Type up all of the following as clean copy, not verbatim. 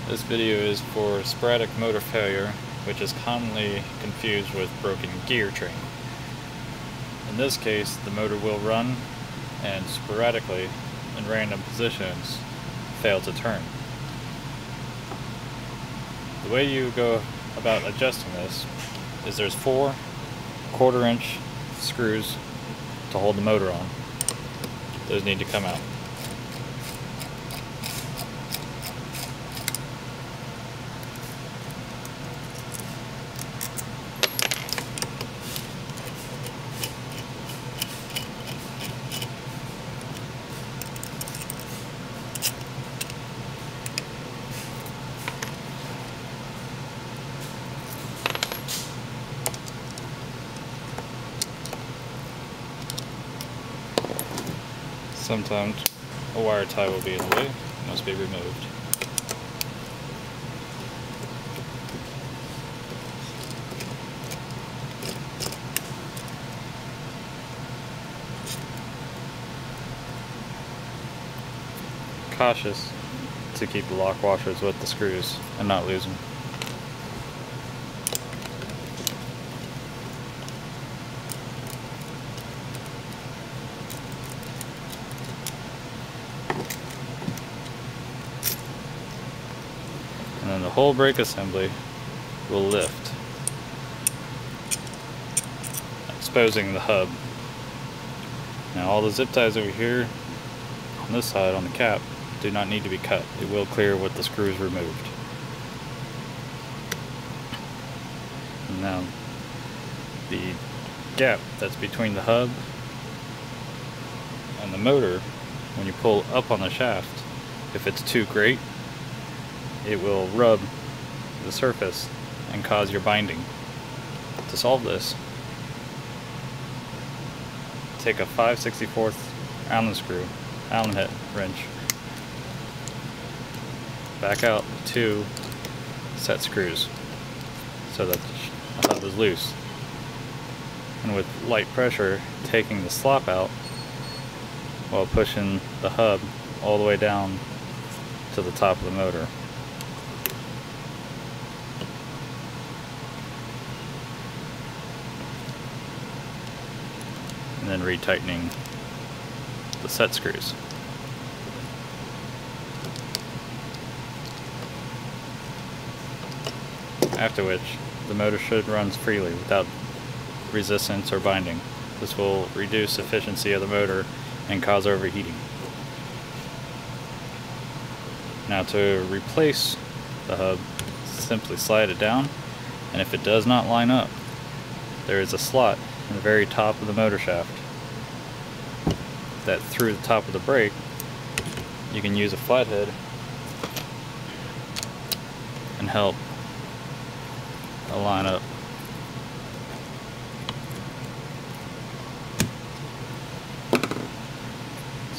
This video is for sporadic motor failure, which is commonly confused with broken gear train. In this case, the motor will run and sporadically, in random positions, fail to turn. The way you go about adjusting this is there's 4 1/4-inch screws to hold the motor on. Those need to come out. Sometimes a wire tie will be in the way, it must be removed. Cautious to keep the lock washers with the screws and not lose them. And then the whole brake assembly will lift, exposing the hub. Now all the zip ties over here on this side on the cap do not need to be cut. It will clear with the screws removed. And now the gap that's between the hub and the motor, when you pull up on the shaft, if it's too great, it will rub the surface and cause your binding. To solve this, take a 5/64 Allen screw, Allen head wrench, back out 2 set screws so that the hub is loose, and with light pressure taking the slop out while pushing the hub all the way down to the top of the motor. And then retightening the set screws. After which, the motor should run freely without resistance or binding. This will reduce efficiency of the motor and cause overheating. Now to replace the hub, simply slide it down, and if it does not line up, there is a slot in the very top of the motor shaft that through the top of the brake you can use a flathead and help line up.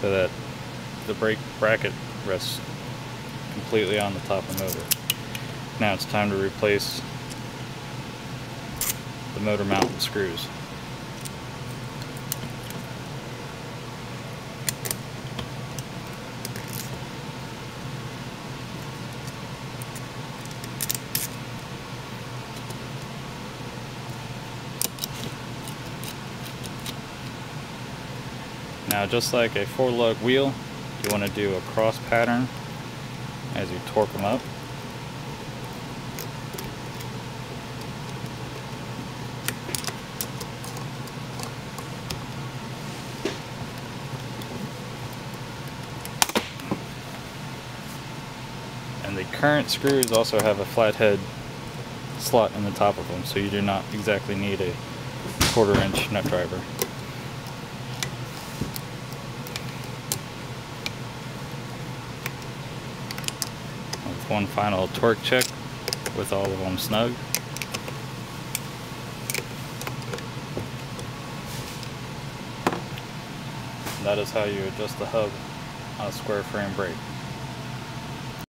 So that the brake bracket rests completely on the top of the motor. Now it's time to replace the motor mount and screws. Now, just like a 4-lug wheel, you want to do a cross pattern as you torque them up. And the current screws also have a flathead slot in the top of them, so you do not exactly need a 1/4-inch nut driver. One final torque check with all of them snug. And that is how you adjust the hub on a square frame brake.